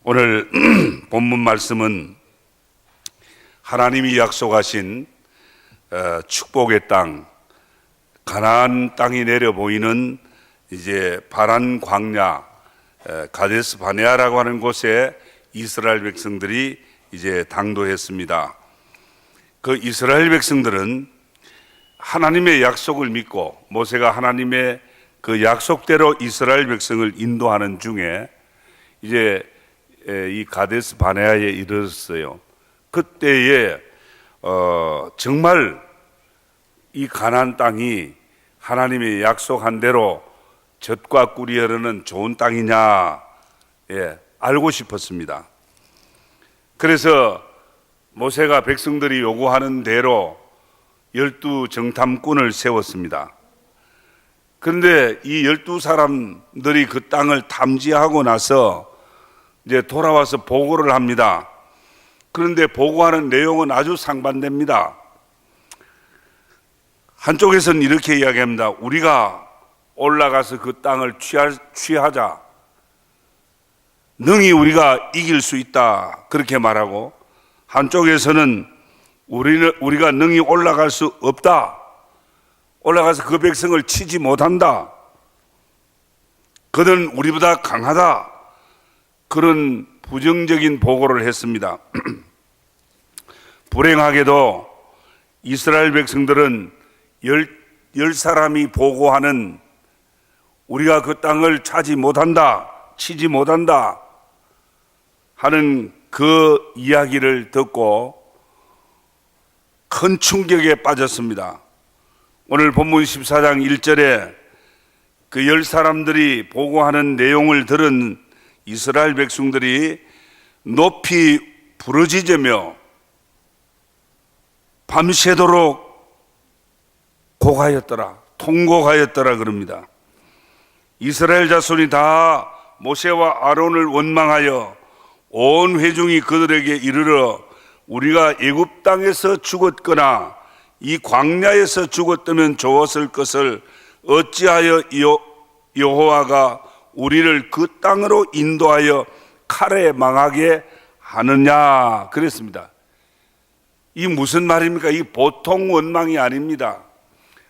오늘 본문 말씀은 하나님이 약속하신 축복의 땅, 가나안 땅이 내려 보이는 이제 바란 광야, 가데스 바네아라고 하는 곳에 이스라엘 백성들이 이제 당도했습니다. 그 이스라엘 백성들은 하나님의 약속을 믿고 모세가 하나님의 그 약속대로 이스라엘 백성을 인도하는 중에 이제 이 가데스 바네아에 이르렀어요. 그때에 정말 이 가나안 땅이 하나님의 약속한 대로 젖과 꿀이 흐르는 좋은 땅이냐, 알고 싶었습니다. 그래서 모세가 백성들이 요구하는 대로 12 정탐꾼을 세웠습니다. 그런데 이 12사람들이 그 땅을 탐지하고 나서 이제 돌아와서 보고를 합니다. 그런데 보고하는 내용은 아주 상반됩니다. 한쪽에서는 이렇게 이야기합니다. 우리가 올라가서 그 땅을 취하자. 능히 우리가 이길 수 있다. 그렇게 말하고, 한쪽에서는 우리가 능히 올라갈 수 없다. 올라가서 그 백성을 치지 못한다. 그들은 우리보다 강하다. 그런 부정적인 보고를 했습니다. 불행하게도 이스라엘 백성들은 열 사람이 보고하는 우리가 그 땅을 차지 못한다, 치지 못한다 하는 그 이야기를 듣고 큰 충격에 빠졌습니다. 오늘 본문 14장 1절에 그 10사람들이 보고하는 내용을 들은 이스라엘 백성들이 높이 부르짖으며 밤새도록 고가였더라, 통곡하였더라 그럽니다. 이스라엘 자손이 다 모세와 아론을 원망하여 온 회중이 그들에게 이르러 우리가 애굽 땅에서 죽었거나 이 광야에서 죽었다면 좋았을 것을 어찌하여 여호와가 우리를 그 땅으로 인도하여 칼에 망하게 하느냐 그랬습니다. 이 무슨 말입니까? 이 보통 원망이 아닙니다.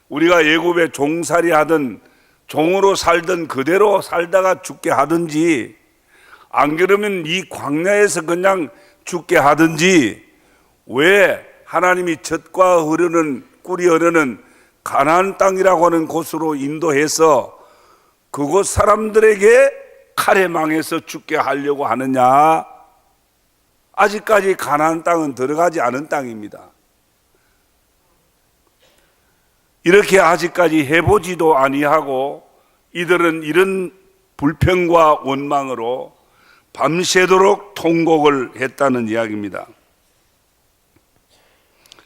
우리가 애굽에 종살이 하든 종으로 살든 그대로 살다가 죽게 하든지, 안 그러면 이 광야에서 그냥 죽게 하든지, 왜 하나님이 젖과 흐르는 꿀이 흐르는 가나안 땅이라고 하는 곳으로 인도해서 그곳 사람들에게 칼에 망해서 죽게 하려고 하느냐? 아직까지 가나안 땅은 들어가지 않은 땅입니다. 이렇게 아직까지 해보지도 아니하고 이들은 이런 불평과 원망으로 밤새도록 통곡을 했다는 이야기입니다.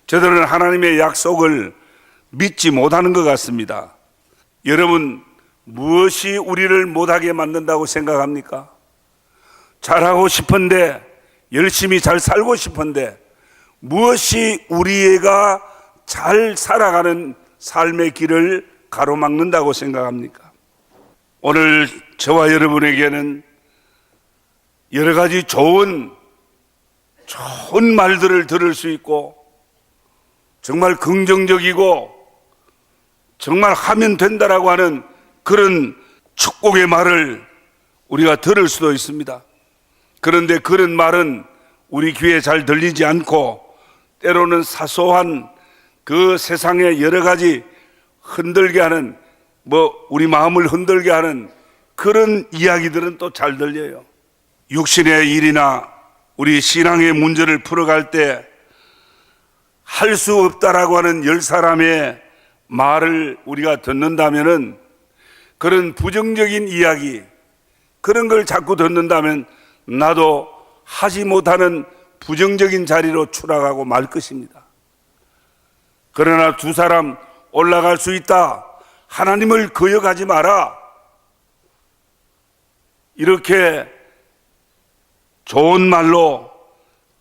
저들은 하나님의 약속을 믿지 못하는 것 같습니다. 여러분, 무엇이 우리를 못하게 만든다고 생각합니까? 잘하고 싶은데, 열심히 잘 살고 싶은데, 무엇이 우리가 잘 살아가는 삶의 길을 가로막는다고 생각합니까? 오늘 저와 여러분에게는 여러 가지 좋은 말들을 들을 수 있고, 정말 긍정적이고 정말 하면 된다라고 하는 그런 축복의 말을 우리가 들을 수도 있습니다. 그런데 그런 말은 우리 귀에 잘 들리지 않고 때로는 사소한 그 세상의 여러 가지 흔들게 하는, 우리 마음을 흔들게 하는 그런 이야기들은 또 잘 들려요. 육신의 일이나 우리 신앙의 문제를 풀어갈 때 할 수 없다라고 하는 10사람의 말을 우리가 듣는다면은, 그런 부정적인 이야기, 그런 걸 자꾸 듣는다면 나도 하지 못하는 부정적인 자리로 추락하고 말 것입니다. 그러나 2사람 올라갈 수 있다, 하나님을 거역하지 마라, 이렇게 좋은 말로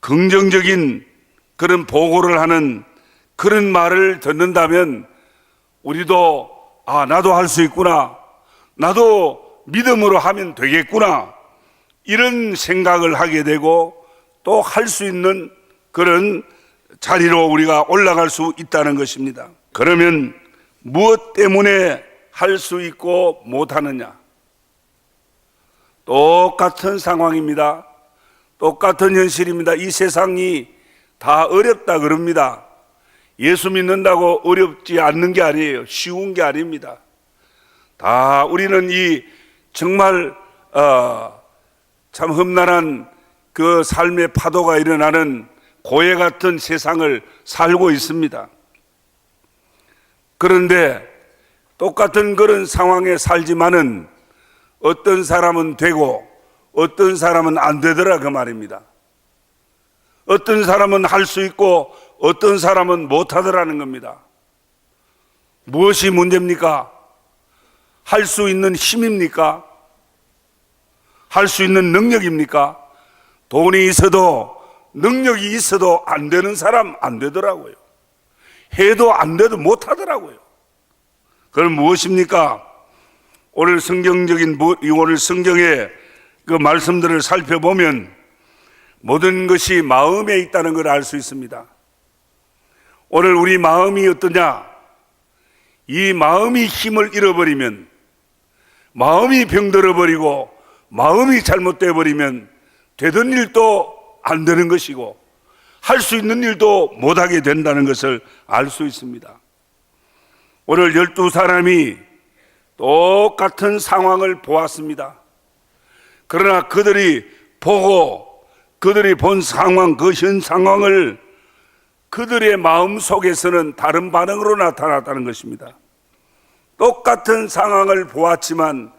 긍정적인 그런 보고를 하는 그런 말을 듣는다면 우리도 나도 할 수 있구나, 나도 믿음으로 하면 되겠구나, 이런 생각을 하게 되고 또 할 수 있는 그런 자리로 우리가 올라갈 수 있다는 것입니다. 그러면 무엇 때문에 할 수 있고 못하느냐? 똑같은 상황입니다. 똑같은 현실입니다. 이 세상이 다 어렵다 그럽니다. 예수 믿는다고 어렵지 않는 게 아니에요. 쉬운 게 아닙니다. 다 우리는 이 정말 참 험난한 그 삶의 파도가 일어나는 고해 같은 세상을 살고 있습니다. 그런데 똑같은 그런 상황에 살지만은 어떤 사람은 되고 어떤 사람은 안 되더라 그 말입니다. 어떤 사람은 할 수 있고 어떤 사람은 못 하더라는 겁니다. 무엇이 문제입니까? 할 수 있는 힘입니까? 할 수 있는 능력입니까? 돈이 있어도 능력이 있어도 안 되는 사람 안 되더라고요. 해도 안 돼도 못 하더라고요. 그럼 무엇입니까? 오늘 성경의 그 말씀들을 살펴보면 모든 것이 마음에 있다는 걸 알 수 있습니다. 오늘 우리 마음이 어떠냐? 이 마음이 힘을 잃어버리면, 마음이 병들어 버리고 마음이 잘못되어 버리면 되던 일도 안 되는 것이고 할 수 있는 일도 못하게 된다는 것을 알 수 있습니다. 오늘 12사람이 똑같은 상황을 보았습니다. 그러나 그들이 본 상황, 그 현 상황을 그들의 마음 속에서는 다른 반응으로 나타났다는 것입니다. 똑같은 상황을 보았지만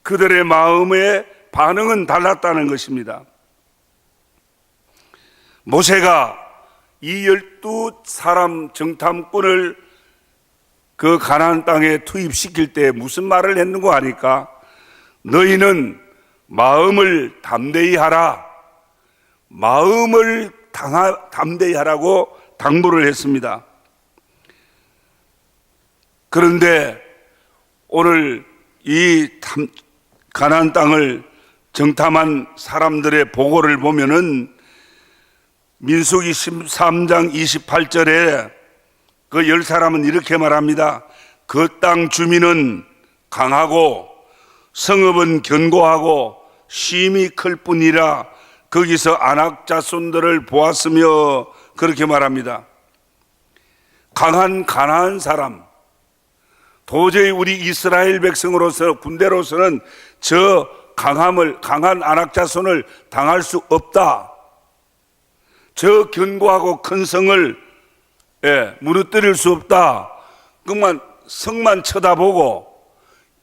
그들의 마음의 반응은 달랐다는 것입니다. 모세가 이 12사람 정탐꾼을 그 가나안 땅에 투입시킬 때 무슨 말을 했는고 하니까 너희는 마음을 담대히 하라, 마음을 담대히 하라고 당부를 했습니다. 그런데 오늘 이 가나안 땅을 정탐한 사람들의 보고를 보면은 민수기 13장 28절에 그 10사람은 이렇게 말합니다. 그 땅 주민은 강하고 성읍은 견고하고 심히 클 뿐이라 거기서 아낙 자손들을 보았으며 그렇게 말합니다. 강한 가나안 사람, 도저히 우리 이스라엘 백성으로서 군대로서는 저 강한 아낙 자손을 당할 수 없다. 저 견고하고 큰 성을 무너뜨릴 수 없다. 그만 성만 쳐다보고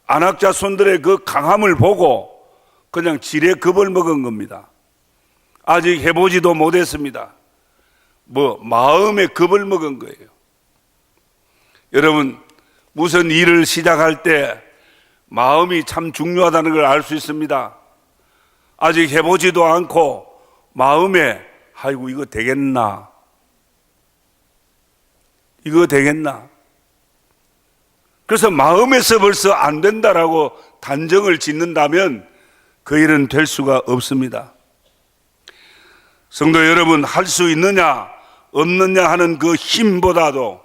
아낙 자손들의 그 강함을 보고 그냥 지레 겁을 먹은 겁니다. 아직 해보지도 못했습니다. 마음에 겁을 먹은 거예요. 여러분, 무슨 일을 시작할 때 마음이 참 중요하다는 걸 알 수 있습니다. 아직 해보지도 않고 마음에 아이고 이거 되겠나? 이거 되겠나? 그래서 마음에서 벌써 안 된다라고 단정을 짓는다면 그 일은 될 수가 없습니다. 성도 여러분, 할 수 있느냐 없느냐 하는 그 힘보다도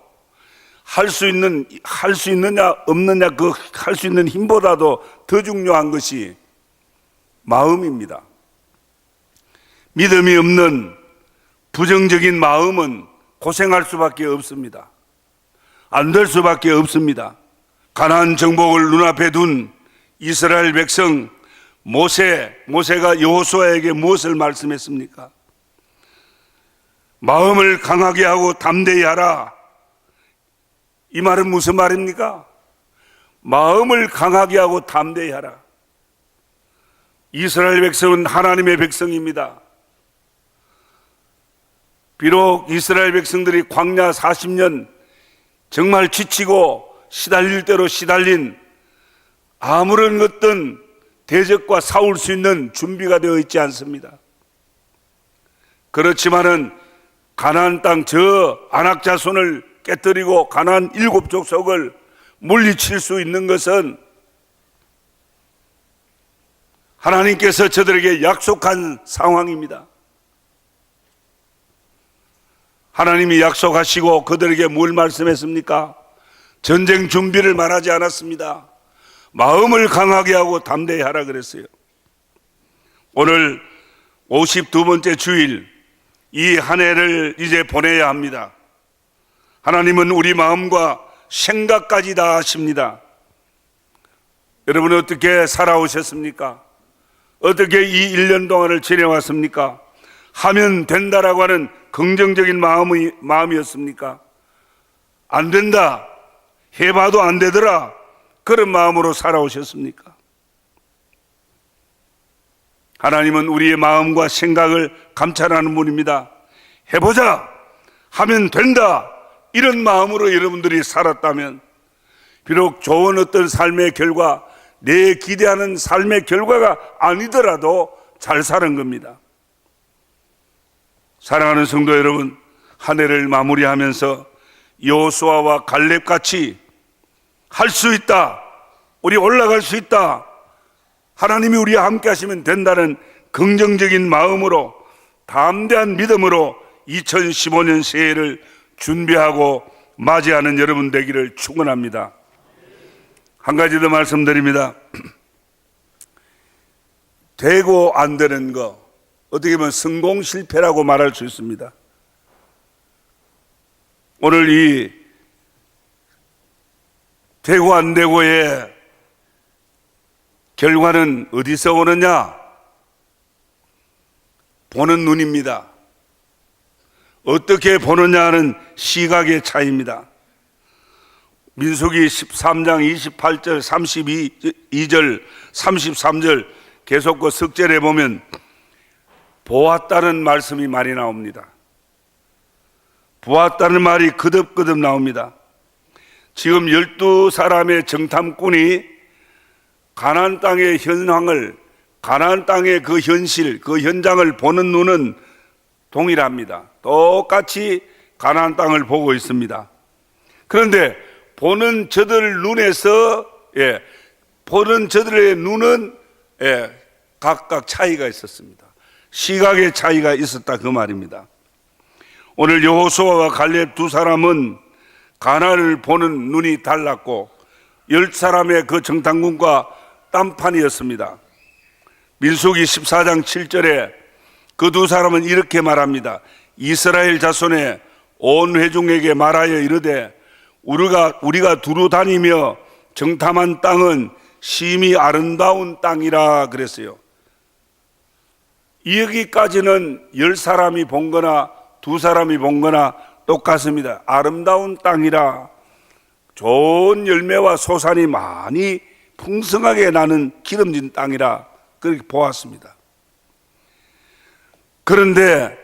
할 수 있느냐 없느냐 그 할 수 있는 힘보다도 더 중요한 것이 마음입니다. 믿음이 없는 부정적인 마음은 고생할 수밖에 없습니다. 안 될 수밖에 없습니다. 가나안 정복을 눈앞에 둔 이스라엘 백성 모세가 여호수아에게 무엇을 말씀했습니까? 마음을 강하게 하고 담대히 하라. 이 말은 무슨 말입니까? 마음을 강하게 하고 담대히 하라. 이스라엘 백성은 하나님의 백성입니다. 비록 이스라엘 백성들이 광야 40년 정말 지치고 시달릴 대로 시달린 아무런 어떤 대적과 싸울 수 있는 준비가 되어 있지 않습니다. 그렇지만은 가나안 땅 저 아낙 자손을 깨뜨리고 가나안 7족속을 물리칠 수 있는 것은 하나님께서 저들에게 약속한 상황입니다. 하나님이 약속하시고 그들에게 뭘 말씀했습니까? 전쟁 준비를 말하지 않았습니다. 마음을 강하게 하고 담대히 하라 그랬어요. 오늘 52번째 주일, 이 한 해를 이제 보내야 합니다. 하나님은 우리 마음과 생각까지 다 아십니다. 여러분 어떻게 살아오셨습니까? 어떻게 이 1년 동안을 지내왔습니까? 하면 된다라고 하는 긍정적인 마음이었습니까? 안 된다, 해봐도 안 되더라, 그런 마음으로 살아오셨습니까? 하나님은 우리의 마음과 생각을 감찰하는 분입니다. 해보자, 하면 된다, 이런 마음으로 여러분들이 살았다면 비록 좋은 어떤 삶의 결과, 내 기대하는 삶의 결과가 아니더라도 잘 사는 겁니다. 사랑하는 성도 여러분, 한 해를 마무리하면서 여호수아와 갈렙같이 할 수 있다, 우리 올라갈 수 있다, 하나님이 우리와 함께 하시면 된다는 긍정적인 마음으로, 담대한 믿음으로 2015년 새해를 준비하고 맞이하는 여러분 되기를 축원합니다. 한 가지 더 말씀드립니다. 되고 안 되는 거, 어떻게 보면 성공 실패라고 말할 수 있습니다. 오늘 이 되고 안 되고의 결과는 어디서 오느냐? 보는 눈입니다. 어떻게 보느냐는 시각의 차이입니다. 민수기 13장 28절, 32절, 33절 계속 그 석절에 보면 보았다는 말씀이 많이 나옵니다. 보았다는 말이 거듭거듭 나옵니다. 지금 12사람의 정탐꾼이 가나안 땅의 현황을, 가나안 땅의 그 현실, 그 현장을 보는 눈은 동일합니다. 똑같이 가나안 땅을 보고 있습니다. 그런데 보는 저들 눈에서, 보는 저들의 눈은 각각 차이가 있었습니다. 시각의 차이가 있었다, 그 말입니다. 오늘 여호수아와 갈렙 두 사람은 가나안을 보는 눈이 달랐고 10사람의 그 정탐꾼과 딴판이었습니다. 민수기 14장 7절에 그 두 사람은 이렇게 말합니다. 이스라엘 자손의 온 회중에게 말하여 이르되 우리가 두루 다니며 정탐한 땅은 심히 아름다운 땅이라 그랬어요. 여기까지는 10사람이 본 거나 2사람이 본 거나 똑같습니다. 아름다운 땅이라, 좋은 열매와 소산이 많이 풍성하게 나는 기름진 땅이라 그렇게 보았습니다. 그런데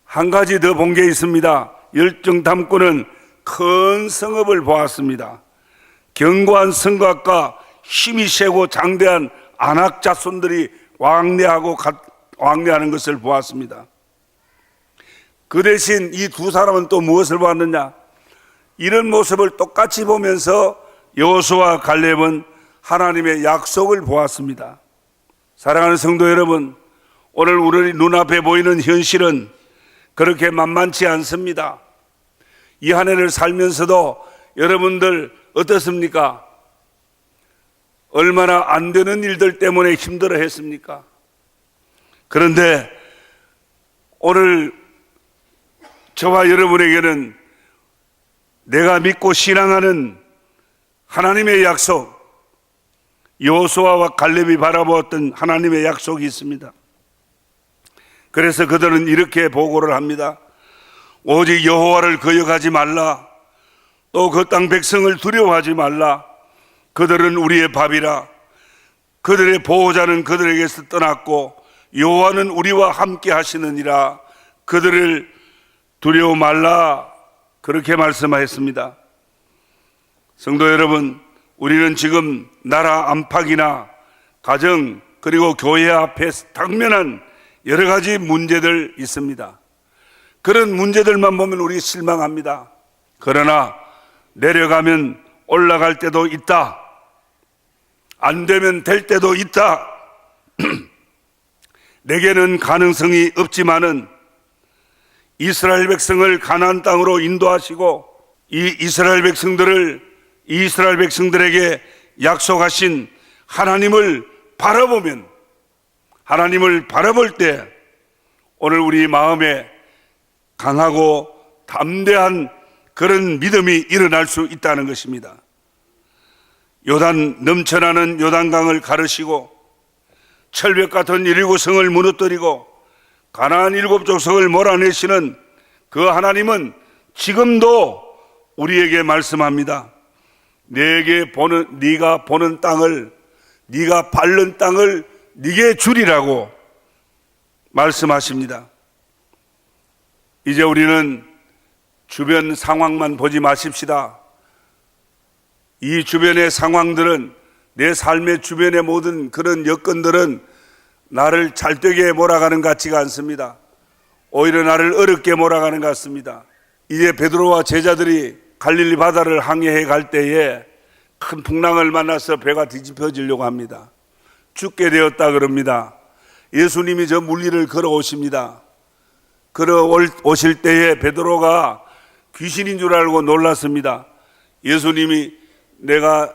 한 가지 더 본 게 있습니다. 열정탐꾼은 큰 성읍을 보았습니다. 견고한 성곽과 힘이 세고 장대한 안악 자손들이 왕래하는 것을 보았습니다. 그 대신 이 두 사람은 또 무엇을 보았느냐? 이런 모습을 똑같이 보면서 여호수아와 갈렙은 하나님의 약속을 보았습니다. 사랑하는 성도 여러분, 오늘 우리 눈앞에 보이는 현실은 그렇게 만만치 않습니다. 이 한 해를 살면서도 여러분들 어떻습니까? 얼마나 안 되는 일들 때문에 힘들어 했습니까? 그런데 오늘 저와 여러분에게는 내가 믿고 신앙하는 하나님의 약속, 여호수아와 갈렙이 바라보았던 하나님의 약속이 있습니다. 그래서 그들은 이렇게 보고를 합니다. 오직 여호와를 거역하지 말라. 또 그 땅 백성을 두려워하지 말라. 그들은 우리의 밥이라. 그들의 보호자는 그들에게서 떠났고 여호와는 우리와 함께 하시느니라. 그들을 두려워 말라. 그렇게 말씀하였습니다. 성도 여러분, 우리는 지금 나라 안팎이나 가정 그리고 교회 앞에 당면한 여러 가지 문제들 있습니다. 그런 문제들만 보면 우리 실망합니다. 그러나 내려가면 올라갈 때도 있다. 안 되면 될 때도 있다. 내게는 가능성이 없지만은 이스라엘 백성을 가나안 땅으로 인도하시고 이 이스라엘 백성들에게 약속하신 하나님을 바라보면, 하나님을 바라볼 때 오늘 우리 마음에 강하고 담대한 그런 믿음이 일어날 수 있다는 것입니다. 넘쳐나는 요단강을 가르시고 철벽 같은 여리고 성을 무너뜨리고 가나안 7족속을 몰아내시는 그 하나님은 지금도 우리에게 말씀합니다. 네가 보는 땅을, 네가 밟는 땅을 네게 주리라고 말씀하십니다. 이제 우리는 주변 상황만 보지 마십시다. 이 주변의 상황들은, 내 삶의 주변의 모든 그런 여건들은 나를 잘되게 몰아가는 것 같지가 않습니다. 오히려 나를 어렵게 몰아가는 것 같습니다. 이제 베드로와 제자들이 갈릴리 바다를 항해해 갈 때에 큰 풍랑을 만나서 배가 뒤집혀지려고 합니다. 죽게 되었다 그럽니다. 예수님이 저 물리를 걸어오십니다. 걸어오실 때에 베드로가 귀신인 줄 알고 놀랐습니다. 예수님이 내가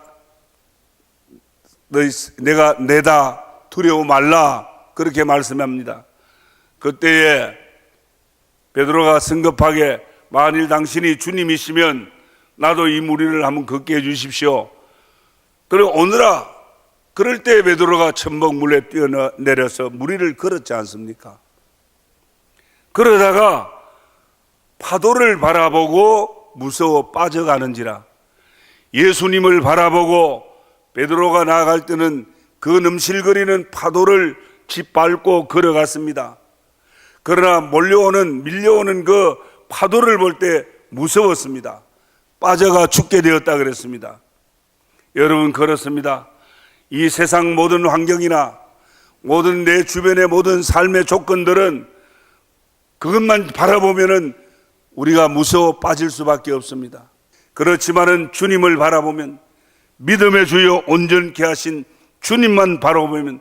내다, 두려워 말라, 그렇게 말씀합니다. 그때에 베드로가 성급하게 만일 당신이 주님이시면 나도 이 무리를 한번 걷게 해주십시오. 그리고 오너라, 그럴 때 베드로가 첨벙 물에 뛰어내려서 무리를 걸었지 않습니까? 그러다가 파도를 바라보고 무서워 빠져가는지라, 예수님을 바라보고 베드로가 나아갈 때는 그 넘실거리는 파도를 짓밟고 걸어갔습니다. 그러나 밀려오는 그 파도를 볼 때 무서웠습니다. 빠져가 죽게 되었다 그랬습니다. 여러분, 그렇습니다. 이 세상 모든 환경이나 모든 내 주변의 모든 삶의 조건들은 그것만 바라보면은 우리가 무서워 빠질 수밖에 없습니다. 그렇지만은 주님을 바라보면, 믿음의 주여 온전케 하신 주님만 바라보면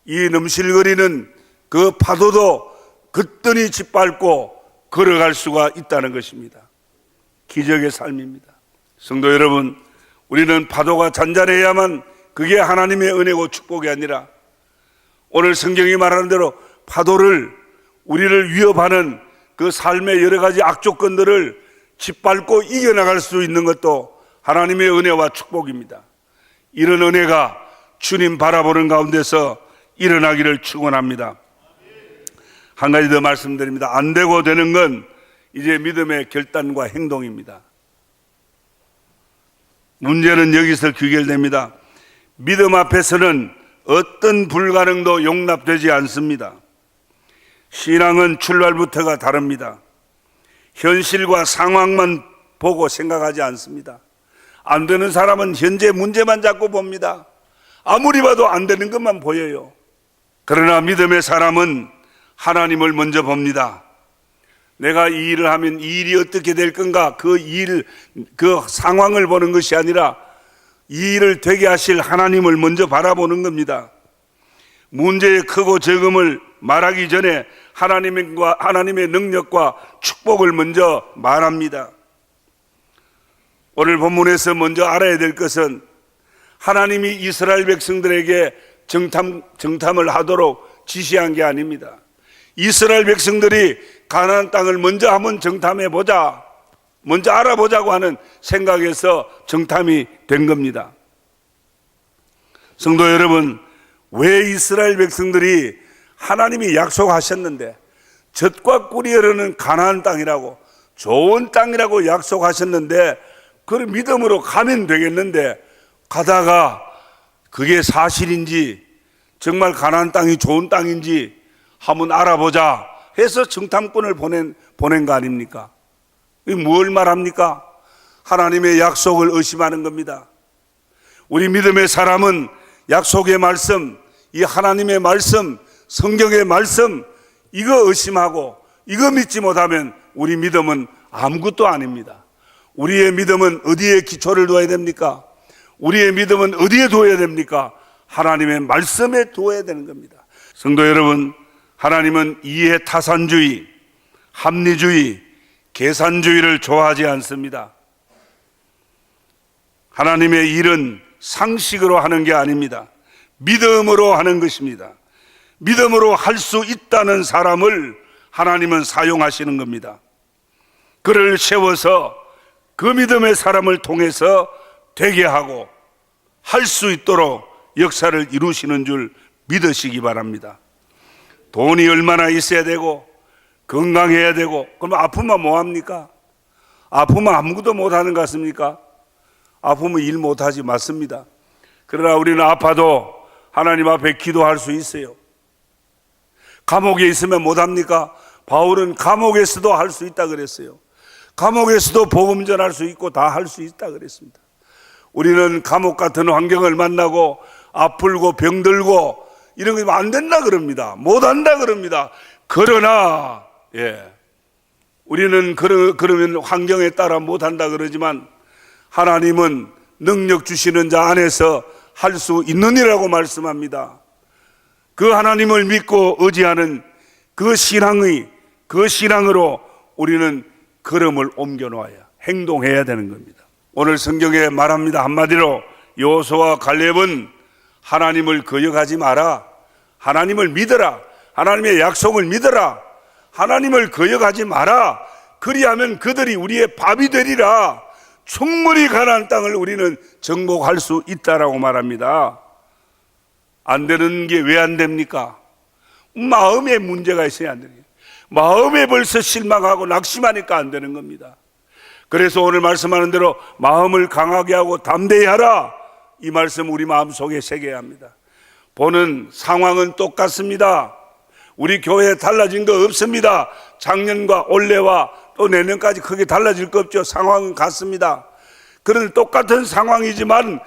이 넘실거리는 그 파도도 그뜬히 짓밟고 걸어갈 수가 있다는 것입니다. 기적의 삶입니다. 성도 여러분, 우리는 파도가 잔잔해야만 그게 하나님의 은혜고 축복이 아니라, 오늘 성경이 말하는 대로 파도를, 우리를 위협하는 그 삶의 여러 가지 악조건들을 짓밟고 이겨나갈 수 있는 것도 하나님의 은혜와 축복입니다. 이런 은혜가 주님 바라보는 가운데서 일어나기를 축원합니다. 한 가지 더 말씀드립니다. 안 되고 되는 건 이제 믿음의 결단과 행동입니다. 문제는 여기서 귀결됩니다. 믿음 앞에서는 어떤 불가능도 용납되지 않습니다. 신앙은 출발부터가 다릅니다. 현실과 상황만 보고 생각하지 않습니다. 안 되는 사람은 현재 문제만 자꾸 봅니다. 아무리 봐도 안 되는 것만 보여요. 그러나 믿음의 사람은 하나님을 먼저 봅니다. 내가 이 일을 하면 이 일이 어떻게 될 건가, 그 상황을 보는 것이 아니라 이 일을 되게 하실 하나님을 먼저 바라보는 겁니다. 문제의 크고 적음을 말하기 전에 하나님의 능력과 축복을 먼저 말합니다. 오늘 본문에서 먼저 알아야 될 것은, 하나님이 이스라엘 백성들에게 정탐을 하도록 지시한 게 아닙니다. 이스라엘 백성들이 가나안 땅을 먼저 한번 정탐해 보자, 먼저 알아보자고 하는 생각에서 정탐이 된 겁니다. 성도 여러분, 왜 이스라엘 백성들이 하나님이 약속하셨는데, 젖과 꿀이 흐르는 가나안 땅이라고, 좋은 땅이라고 약속하셨는데 그걸 믿음으로 가면 되겠는데, 가다가 그게 사실인지, 정말 가나안 땅이 좋은 땅인지 한번 알아보자 해서 정탐꾼을 보낸 거 아닙니까? 뭘 말합니까? 하나님의 약속을 의심하는 겁니다. 우리 믿음의 사람은 약속의 말씀, 이 하나님의 말씀, 성경의 말씀, 이거 의심하고 이거 믿지 못하면 우리 믿음은 아무것도 아닙니다. 우리의 믿음은 어디에 기초를 둬야 됩니까? 우리의 믿음은 어디에 둬야 됩니까? 하나님의 말씀에 둬야 되는 겁니다. 성도 여러분, 하나님은 이해 타산주의, 합리주의, 계산주의를 좋아하지 않습니다. 하나님의 일은 상식으로 하는 게 아닙니다. 믿음으로 하는 것입니다. 믿음으로 할 수 있다는 사람을 하나님은 사용하시는 겁니다. 그를 세워서 그 믿음의 사람을 통해서 되게 하고 할 수 있도록 역사를 이루시는 줄 믿으시기 바랍니다. 돈이 얼마나 있어야 되고 건강해야 되고, 그럼 아프면 뭐합니까? 아프면 아무것도 못하는 것 같습니까? 아프면 일 못하지, 맞습니다. 그러나 우리는 아파도 하나님 앞에 기도할 수 있어요. 감옥에 있으면 못합니까? 바울은 감옥에서도 할 수 있다 그랬어요. 감옥에서도 복음 전할 수 있고 다 할 수 있다 그랬습니다. 우리는 감옥 같은 환경을 만나고 아플고 병들고 이런 거 안 된다 그럽니다. 못한다 그럽니다. 그러나 우리는 그러면 환경에 따라 못한다 그러지만 하나님은 능력 주시는 자 안에서 할 수 있느니라고 말씀합니다. 그 하나님을 믿고 의지하는 그 신앙으로 우리는 걸음을 옮겨 놓아야 행동해야 되는 겁니다. 오늘 성경에 말합니다. 한마디로 여호수아와 갈렙은 하나님을 거역하지 마라. 하나님을 믿어라. 하나님의 약속을 믿어라. 하나님을 거역하지 마라. 그리하면 그들이 우리의 밥이 되리라. 충분히 가나안 땅을 우리는 정복할 수 있다라고 말합니다. 안 되는 게 왜 안 됩니까? 마음에 문제가 있어야 안 되는 거예요. 마음에 벌써 실망하고 낙심하니까 안 되는 겁니다. 그래서 오늘 말씀하는 대로 마음을 강하게 하고 담대히 하라. 이 말씀 우리 마음속에 새겨야 합니다. 보는 상황은 똑같습니다. 우리 교회에 달라진 거 없습니다. 작년과 올해와 또 내년까지 크게 달라질 거 없죠. 상황은 같습니다. 그런데 똑같은 상황이지만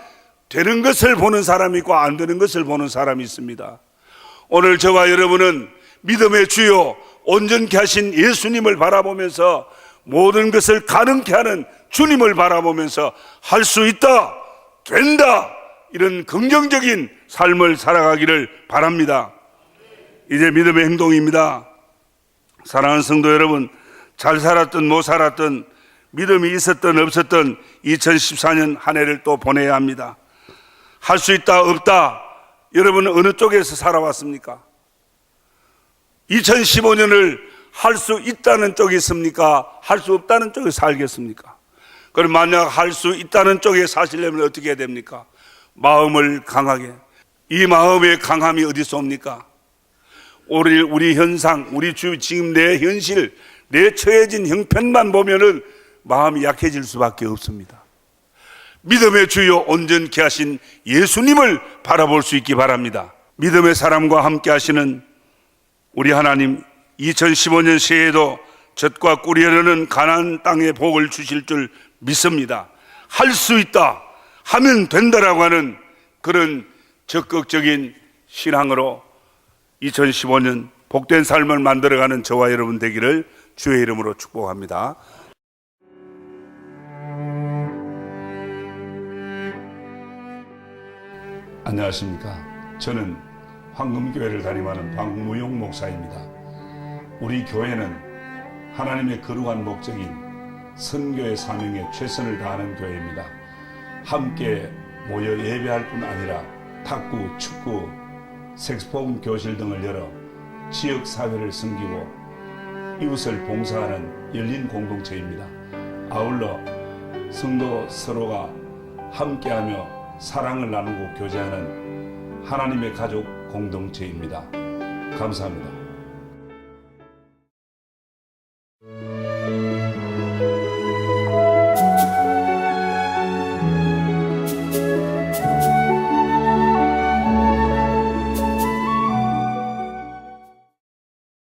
되는 것을 보는 사람이 있고 안 되는 것을 보는 사람이 있습니다. 오늘 저와 여러분은 믿음의 주요 온전케 하신 예수님을 바라보면서 모든 것을 가능케 하는 주님을 바라보면서 할 수 있다, 된다, 이런 긍정적인 삶을 살아가기를 바랍니다. 이제 믿음의 행동입니다. 사랑하는 성도 여러분, 잘 살았든 못 살았든 믿음이 있었든 없었든 2014년 한 해를 또 보내야 합니다. 할 수 있다 없다, 여러분은 어느 쪽에서 살아왔습니까? 2015년을 할 수 있다는 쪽에 있습니까? 할 수 없다는 쪽에 살겠습니까? 그럼 만약 할 수 있다는 쪽에 사시려면 어떻게 해야 됩니까? 마음을 강하게. 이 마음의 강함이 어디서 옵니까? 우리 현상, 우리 지금 내 현실, 내 처해진 형편만 보면은 마음이 약해질 수밖에 없습니다. 믿음의 주요 온전케 하신 예수님을 바라볼 수 있기 바랍니다. 믿음의 사람과 함께 하시는 우리 하나님, 2015년 새해에도 젖과 꿀이 흐르는 가나안 땅에 복을 주실 줄 믿습니다. 할 수 있다, 하면 된다라고 하는 그런 적극적인 신앙으로 2015년 복된 삶을 만들어가는 저와 여러분 되기를 주의 이름으로 축복합니다. 안녕하십니까. 저는 황금교회를 담임하는 박무용 목사입니다. 우리 교회는 하나님의 거룩한 목적인 선교의 사명에 최선을 다하는 교회입니다. 함께 모여 예배할 뿐 아니라 탁구, 축구, 색소폰 교실 등을 열어 지역사회를 섬기고 이웃을 봉사하는 열린 공동체입니다. 아울러 성도 서로가 함께하며 사랑을 나누고 교제하는 하나님의 가족 공동체입니다. 감사합니다.